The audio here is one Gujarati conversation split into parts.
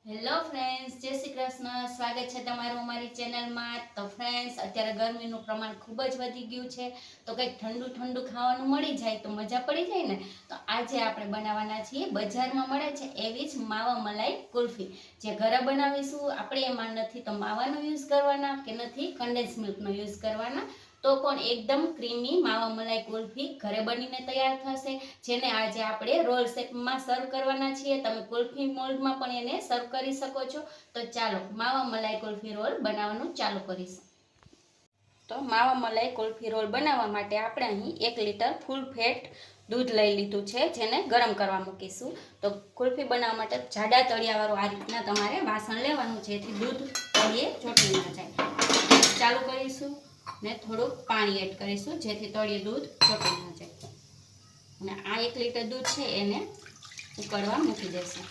હેલો ફ્રેન્ડ્સ, જય શ્રી કૃષ્ણ. સ્વાગત છે તમારું અમારી ચેનલમાં. તો ફ્રેન્ડ્સ, અત્યારે ગરમીનું પ્રમાણ ખૂબ જ વધી ગયું છે, તો કંઈક ઠંડુ ઠંડુ ખાવાનું મળી જાય તો મજા પડી જાય ને. તો આજે આપણે બનાવવાના છીએ, બજારમાં મળે છે એવી જ માવા મલાઈ કુલ્ફી. જે ઘરે બનાવીશું આપણે, એમાં નથી તો માવાનો યુઝ કરવાના કે નથી કન્ડેન્સ મિલ્કનો યુઝ કરવાના, તો પણ એકદમ ક્રીમી માવા મલાઈ કુલ્ફી ઘરે બનીને તૈયાર થશે, જેને આજે આપણે રોલ શેપમાં સર્વ કરવાના છીએ. તમે કુલ્ફી મોલ્ડમાં પણ એને સર્વ કરી શકો છો. તો ચાલો માવા મલાઈ કુલ્ફી રોલ બનાવવાનું ચાલુ કરીશું. તો માવા મલાઈ કુલ્ફી રોલ બનાવવા માટે આપણે અહીં 1 લીટર ફૂલ ફેટ દૂધ લઈ લીધું છે, જેને ગરમ કરવા મૂકીશું. તો કુલ્ફી બનાવવા માટે જાડા તળિયાવાળું આ રીતના તમારે વાસણ લેવાનું, જેથી દૂધ તળિયે ચોંટી ના જાય. ચાલુ કરીશું ને થોડુંક પાણી એડ કરીશું, જેથી તળિયે દૂધ ચોંટી ના જાય. અને આ 1 લીટર દૂધ છે એને ઉકળવા મૂકી દેશું.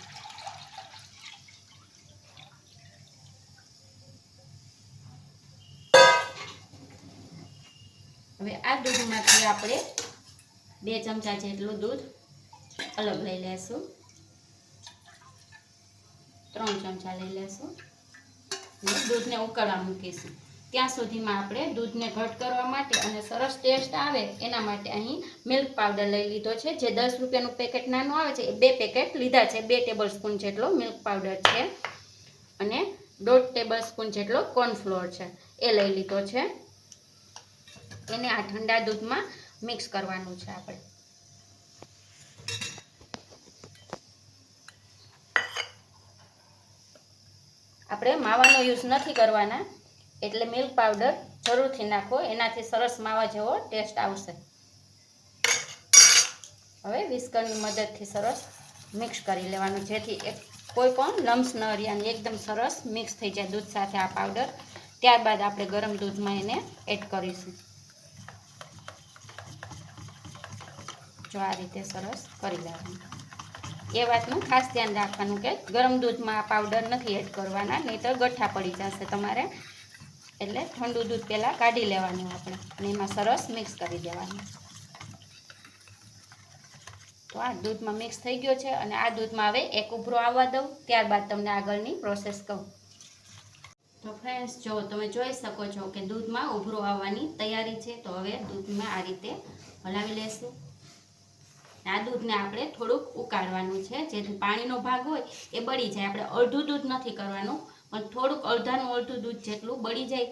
હવે આ દૂધમાંથી આપણે 2 ચમચા જેટલું દૂધ અલગ લઈ લેશું, 3 ચમચા લઈ લેશું અને દૂધને ઉકળવા મૂકીશું. ત્યાં સુધીમાં આપણે દૂધને ઘટ કરવા માટે અને સરસ ટેસ્ટ આવે એના માટે અહીં મિલ્ક પાવડર લઈ લીધો છે. જે 10 રૂપિયાનું પેકેટ નાનું આવે છે, એ 2 પેકેટ લીધા છે. 2 ટેબલ સ્પૂન જેટલો મિલ્ક પાવડર છે અને 1.5 ટેબલ સ્પૂન જેટલો કોર્નફ્લોર છે, એ લઈ લીધો છે. એને આ ઠંડા દૂધમાં મિક્સ કરવાનું છે. આપણે માવાનો યુઝ નથી કરવાના, એટલે મિલ્ક પાવડર જરૂરથી નાખો, એનાથી સરસ માવા જેવો ટેસ્ટ આવશે. હવે વિસ્કરની મદદથી સરસ મિક્સ કરી લેવાનું, જેથી કોઈ પણ લમ્સ ન રહે અને એકદમ સરસ મિક્સ થઈ જાય દૂધ સાથે આ પાવડર. ત્યારબાદ આપણે ગરમ દૂધમાં એને એડ કરીશું. જો આ રીતે સરસ કરી લેવાનું. એ વાતનું ખાસ ધ્યાન રાખવાનું કે ગરમ દૂધમાં આ પાવડર નથી એડ કરવાના, નહીં તો ગઠ્ઠા પડી જશે તમારે. એટલે ઠંડુ દૂધ પહેલાં કાઢી લેવાનું આપણે અને એમાં સરસ મિક્સ કરી દેવાનું. તો આ દૂધમાં મિક્સ થઈ ગયો છે અને આ દૂધમાં હવે એક ઉભરો આવવા દઉં, ત્યારબાદ તમને આગળની પ્રોસેસ કહું. તો ફ્રેન્ડ્સ, જો તમે જોઈ શકો છો કે દૂધમાં ઉભરો આવવાની તૈયારી છે. તો હવે દૂધમાં આ રીતે હલાવી લેશું. આ દૂધને આપણે થોડુંક ઉકાળવાનું છે, જેથી પાણીનો ભાગ હોય એ બળી જાય. આપણે અડધું દૂધ નથી કરવાનું, પણ થોડુંક અડધાનું અડધું દૂધ જેટલું બળી જાય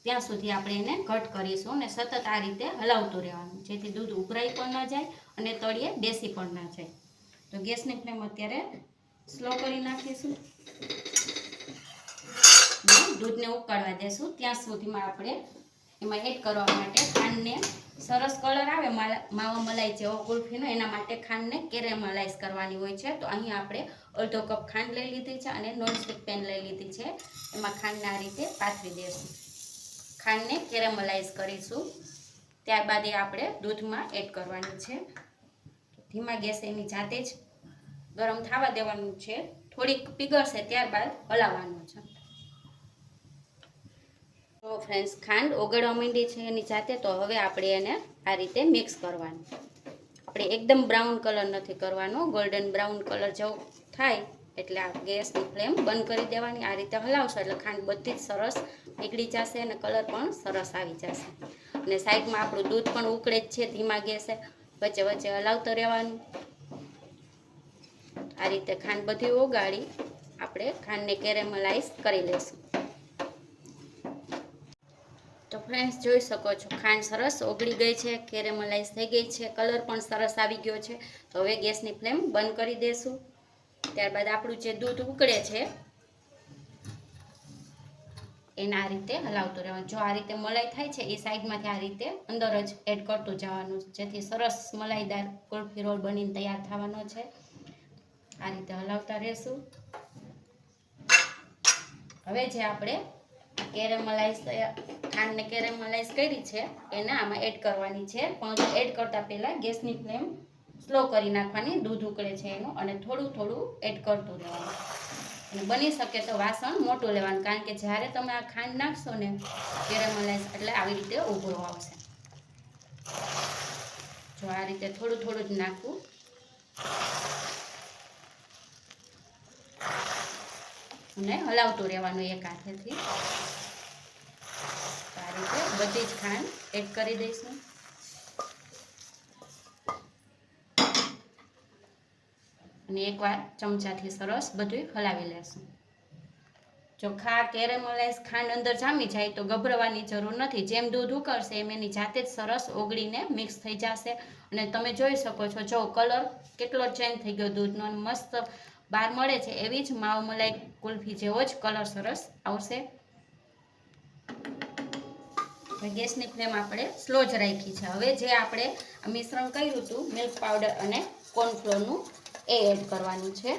ત્યાં સુધી આપણે એને ઘટ કરીશું અને સતત આ રીતે હલાવતું રહેવાનું, જેથી દૂધ ઉભરાઈ પણ ન જાય અને તળિયે બેસી પણ ના જાય. તો ગેસની ફ્લેમ અત્યારે સ્લો કરી નાખીશું. દૂધને ઉકાળવા દેશું. ત્યાં સુધીમાં આપણે એમાં એડ કરવા માટે ખાંડને સરસ કલર આવે માવા મલાઈ જેવો કુલ્ફીનો, એના માટે ખાંડને કેરેમલાઇઝ કરવાની હોય છે. તો અહીં આપણે અડધો કપ ખાંડ લઈ લીધી છે અને નોનસ્ટિક પેન લઈ લીધી છે. એમાં ખાંડને આ રીતે પાથરી દઈશું. ખાંડને કેરેમલાઇઝ કરીશું. ત્યારબાદ એ આપણે દૂધમાં એડ કરવાની છે. ધીમા ગેસે એની જાતે જ ગરમ થવા દેવાનું છે. થોડીક પીગળશે ત્યારબાદ હલાવવાનું છે. તો ફ્રેન્ડ્સ, ખાંડ ઓગળવા માંડી છે એની જાતે. તો હવે આપણે એને આ રીતે મિક્સ કરવાનું. આપણે એકદમ બ્રાઉન કલર નથી કરવાનો, ગોલ્ડન બ્રાઉન કલર જેવો થાય એટલે આ ગેસની ફ્લેમ બંધ કરી દેવાની. આ રીતે હલાવશો એટલે ખાંડ બધી જ સરસ પીગળી જશે અને કલર પણ સરસ આવી જશે. અને સાઈડમાં આપણું દૂધ પણ ઉકળે જ છે ધીમા ગેસે, વચ્ચે વચ્ચે હલાવતું રહેવાનું. આ રીતે ખાંડ બધી ઓગાળી આપણે ખાંડને કેરેમલાઇઝ કરી લઈશું. તો ફ્રેન્ડ્સ, જોઈ શકો છો ખાંડ સરસ ઓગળી ગઈ છે, કેરેમલાઇઝ થઈ ગઈ છે, કલર પણ સરસ આવી ગયો છે. તો હવે ગેસની ફ્લેમ બંધ કરી દેશું. ત્યારબાદ આપણું જે દૂધ ઉકળે છે એને આ રીતે હલાવતું રહેવાનું. જો આ રીતે મલાઈ થાય છે એ સાઈડમાંથી આ રીતે અંદર જ એડ કરતું જવાનું, જેથી સરસ મલાઈદાર કુલ્ફી રોલ બનીને તૈયાર થવાનો છે. આ રીતે હલાવતા રહેશું. હવે જે આપણે ખાંડને કેરેમલાઇઝ કરી છે એને આમાં એડ કરવાની છે. પણ એડ કરતાં પહેલાં ગેસની ફ્લેમ સ્લો કરી નાખવાની, દૂધ ઉકળે છે એનું, અને થોડું થોડું એડ કરતું રહેવાનું. અને બની શકે તો વાસણ મોટું લેવાનું, કારણ કે જ્યારે તમે આ ખાંડ નાખશો ને કેરેમલાઇઝ એટલે આવી રીતે ઉભરો આવશે. જો આ રીતે થોડું થોડું જ નાખવું. અને હલાવતું રહેવાનું એક હાથેથી. આ રીતે બધી જ ખાંડ એડ કરી દઈશું. અને એકવાર ચમચાથી સરસ બધું હલાવી લેશું. જો કેરેમલાઈઝ ખાંડ અંદર જામી જાય તો ગભરાવાની જરૂર નથી. જેમ દૂધ ઉકળશે એમ એની જાતે જ સરસ ઓગળીને મિક્સ થઈ જશે. અને તમે જોઈ શકો છો, જો કલર કેટલો ચેન્જ થઈ ગયો દૂધનો, મસ્ત બહાર મળે છે એવી જ માવ મલાઈ કુલ્ફી જેવો જ કલર સરસ આવશે. ગેસની ફ્લેમ આપણે સ્લો જ રાખી છે. હવે જે આપણે મિશ્રણ કર્યું હતું મિલ્ક પાવડર અને કોર્નફ્લોરનું, એ એડ કરવાનું છે.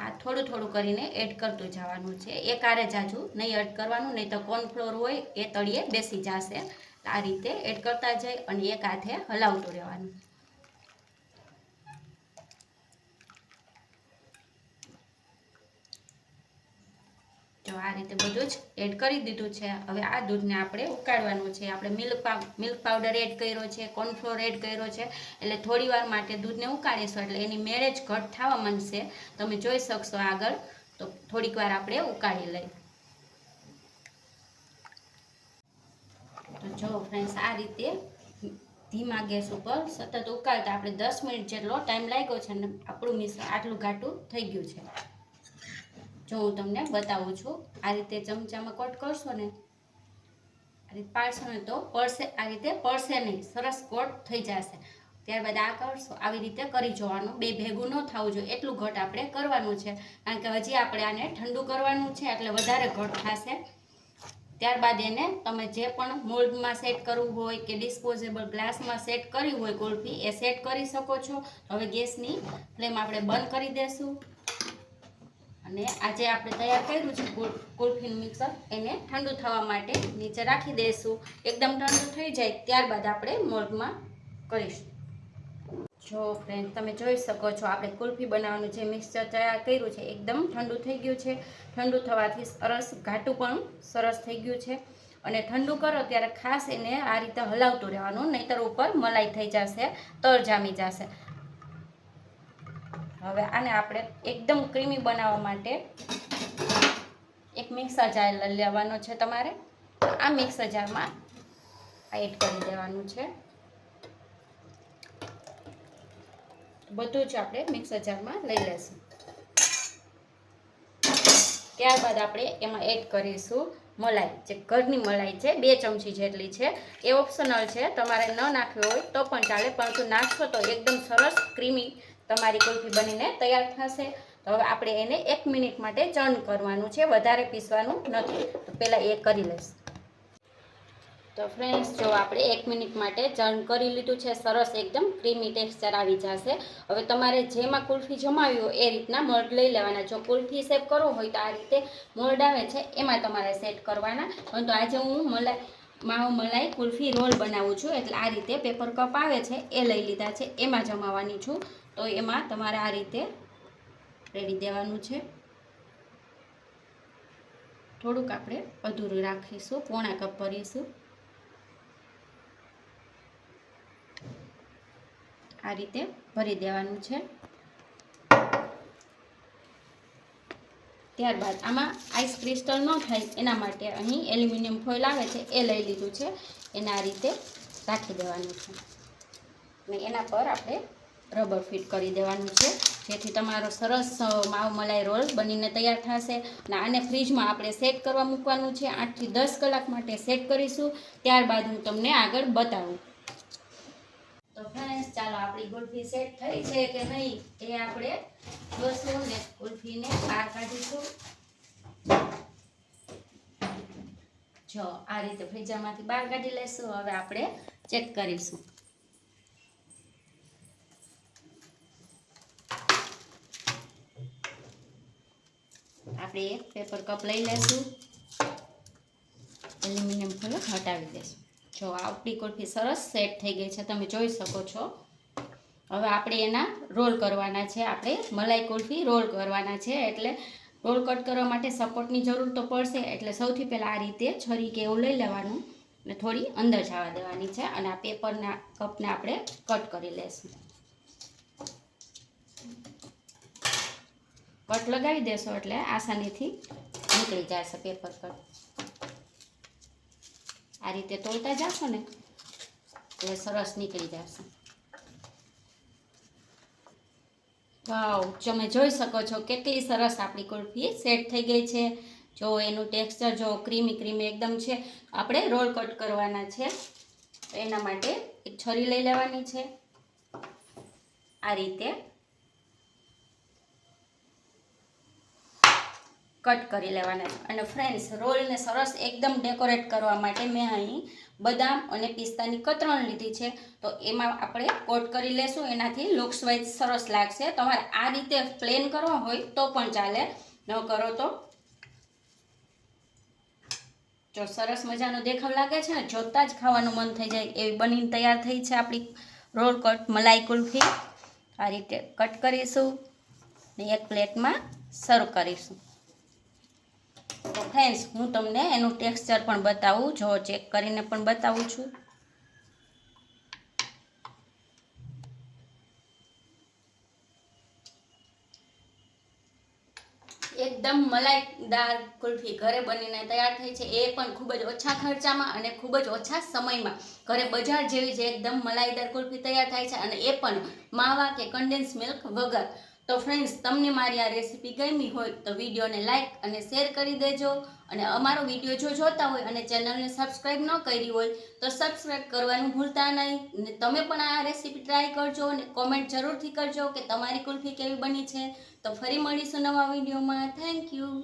આ થોડું થોડું કરીને એડ કરતું જવાનું છે. એકારે જાજુ નહીં એડ કરવાનું, નહીં તો કોર્નફ્લોર હોય એ તળિયે બેસી જશે. આ રીતે એડ કરતા જાય અને એક હાથે હલાવતું રહેવાનું. જો આ રીતે બધું જ એડ કરી દીધું છે. હવે આ દૂધને આપણે ઉકાળવાનું છે. આપણે મિલ્ક પાવડર એડ કર્યો છે, કોર્નફ્લોર એડ કર્યો છે, એટલે થોડી વાર માટે દૂધને ઉકાળીશું એટલે એની મેળે જ ઘટ થવા માંડશે. તમે જોઈ શકશો આગળ. તો થોડીક વાર આપણે ઉકાળી લઈએ. તો જો ફ્રેન્ડ્સ, આ રીતે ધીમા ગેસ ઉપર સતત ઉકાળતા આપણે 10 મિનિટ જેટલો ટાઈમ લાગ્યો છે અને આપણું મિશ્રણ આટલું ઘાટું થઈ ગયું છે. જો હું તમને બતાવું છું, આ રીતે ચમચામાં કોટ કરશો ને, આ રીતે પાડશો ને તો પડશે, આ રીતે પડશે નહીં, સરસ કોટ થઈ જશે. ત્યારબાદ આ કરશો, આવી રીતે કરી જોવાનું. બે ભેગું ન થવું જોઈએ એટલું ઘટ આપણે કરવાનું છે, કારણ કે હજી આપણે આને ઠંડુ કરવાનું છે એટલે વધારે ઘટ થશે. ત્યારબાદ એને તમે જે પણ મોલ્ડમાં સેટ કરવું હોય કે ડિસ્પોઝેબલ ગ્લાસમાં સેટ કરવી હોય કુલ્ફી, એ સેટ કરી શકો છો. હવે ગેસની ફ્લેમ આપણે બંધ કરી દઈશું. અને આજે આપણે તૈયાર કર્યું છે કુલ્ફીનું મિક્સર, એને ઠંડુ થવા માટે નીચે રાખી દઈશું. એકદમ ઠંડુ થઈ જાય ત્યારબાદ આપણે મોલ્ડમાં કરીશું. જો ફ્રેન્ડ, તમે જોઈ શકો છો આપણે કુલ્ફી બનાવવાનું જે મિક્સર તૈયાર કર્યું છે એકદમ ઠંડુ થઈ ગયું છે. ઠંડુ થવાથી સરસ ઘાટું પણ સરસ થઈ ગયું છે. અને ઠંડુ કરો ત્યારે ખાસ એને આ રીતે હલાવતું રહેવાનું, નહીંતર ઉપર મલાઈ થઈ જશે, તળ જામી જશે. હવે આને આપણે એકદમ ક્રીમી બનાવવા માટે એક મિક્સર જાર લેવાનો છે તમારે. આ મિક્સર જારમાં એડ કરી દેવાનું છે. બધું જ આપણે મિક્સર જારમાં લઈ લઈશું. ત્યારબાદ આપણે એમાં એડ કરીશું મલાઈ, જે ઘરની મલાઈ છે, 2 ચમચી જેટલી છે. એ ઓપ્શનલ છે, તમારે ન નાખવી હોય તો પણ ચાલે, પરંતુ નાખશો તો એકદમ સરસ ક્રીમી તમારી કુલ્ફી બનીને તૈયાર થશે. તો હવે આપણે એને 1 મિનિટ માટે ચર્ન કરવાનું છે, વધારે પીસવાનું નથી. તો પહેલાં એ કરી લઈશું. તો ફ્રેન્ડ્સ, જો આપણે 1 મિનિટ માટે ચર્ન કરી લીધું છે, સરસ એકદમ ક્રીમી ટેક્સચર આવી જશે. હવે તમારે જેમાં કુલ્ફી જમાવી હોય એ રીતના મોલ્ડ લઈ લેવાના. જો કુલ્ફી સેટ કરવો હોય તો આ રીતે મોલ્ડ આવે છે એમાં તમારે સેટ કરવાના. પરંતુ આજે હું માવો મલાઈ કુલ્ફી રોલ બનાવું છું, એટલે આ રીતે પેપર કપ આવે છે એ લઈ લીધા છે, એમાં જમાવાની છું. તો એમાં તમારે આ રીતે રેડી દેવાનું છે. થોડુંક આપણે અધૂરું રાખીશું, પોણા કપ ભરીશું. આ રીતે ભરી દેવાનું છે. ત્યારબાદ આમાં આઈસ ક્રિસ્ટલ ન થાય એના માટે અહીં એલ્યુમિનિયમ ફોઇલ આવે છે એ લઈ લીધું છે. એને આ રીતે રાખી દેવાનું છે અને એના પર આપણે રબર ફિટ કરી દેવાનું છે, જેથી તમારો સરસ માવ મલાઈ રોલ બનીને તૈયાર થશે. અને આને ફ્રીજમાં આપણે સેટ કરવા મૂકવાનું છે. 8 થી 10 કલાક માટે સેટ કરીશું. ત્યારબાદ હું તમને આગળ બતાવું. તો ફ્રેન્ડ્સ, ચાલો આપણી કુલ્ફી સેટ થઈ છે કે નહીં એ આપણે જોશું ને કુલ્ફીને બહાર કાઢીશું. જો આ રીતે ફ્રીઝરમાંથી બહાર કાઢી લઈશું. હવે આપણે ચેક કરીશું. આપણે એક પેપર કપ લઈ લઈશું, એલ્યુમિનિયમ ફોઇલ હટાવી દઈશું. જો આપણી કુલ્ફી સરસ સેટ થઈ ગઈ છે, તમે જોઈ શકો છો. હવે આપણે એના રોલ કરવાના છે. આપણે મલાઈ કુલ્ફી રોલ કરવાના છે, એટલે રોલ કટ કરવા માટે સપોર્ટની જરૂર તો પડશે. એટલે સૌથી પહેલાં આ રીતે છરી કે એવું લઈ લેવાનું અને થોડી અંદર જવા દેવાની છે. અને આ પેપરના કપને આપણે કટ કરી લઈશું. કટ લગાવી દેશો એટલે આસાનીથી નીકળી જશે પેપર કટ. આ રીતે તોડતા જશો ને એટલે સરસ નીકળી જશે. વાવ, તમે જોઈ શકો છો કેટલી સરસ આપણી કુલ્ફી સેટ થઈ ગઈ છે. જો એનું ટેક્સચર જો ક્રીમી ક્રીમી એકદમ છે. આપણે રોલ કટ કરવાના છે, એના માટે એક છરી લઈ લેવાની છે. આ રીતે કટ કરી લેવાના છે. અને ફ્રેન્ડ્સ, રોલને સરસ એકદમ ડેકોરેટ કરવા માટે મેં અહીં બદામ અને પિસ્તાની કતરણ લીધી છે. તો એમાં આપણે કોટ કરી લેશું, એનાથી લુક્સ વાઇઝ સરસ લાગશે. તમારે આ રીતે પ્લેન કરવા હોય તો પણ ચાલે, ન કરો તો જો સરસ મજાનો દેખાવ લાગે છે ને, જોતાં જ ખાવાનું મન થઈ જાય એવી બનીને તૈયાર થઈ છે આપણી રોલ કટ મલાઈ કુલ્ફી. આ રીતે કટ કરીશું ને એક પ્લેટમાં સર્વ કરીશું. તો ફ્રેન્ડ્સ, હું તમને એનું ટેક્સચર પણ બતાવું, જો ચેક કરીને પણ બતાવું છું. એકદમ મલાઈદાર કુલ્ફી ઘરે બનીને તૈયાર થઈ છે, એ પણ ખૂબ જ ઓછા ખર્ચામાં અને ખૂબ જ ઓછા સમયમાં. ઘરે બજાર જેવી જ એકદમ મલાઈદાર કુલ્ફી તૈયાર થાય છે, અને એ પણ માવા કે કન્ડેન્સ મિલ્ક વગર. તો ફ્રેન્ડ્સ, તમને મારી આ રેસીપી ગમી હોય તો વિડીયોને લાઇક અને શેર કરી દેજો. અને અમારો વિડીયો જો જોતા હોય અને ચેનલને સબસ્ક્રાઈબ ન કરી હોય તો સબસ્ક્રાઈબ કરવાનું ભૂલતા નહીં. ને તમે પણ આ રેસીપી ટ્રાય કરજો અને કોમેન્ટ જરૂરથી કરજો કે તમારી કુલ્ફી કેવી બની છે. તો ફરી મળીશું નવા વિડીયોમાં. Thank you.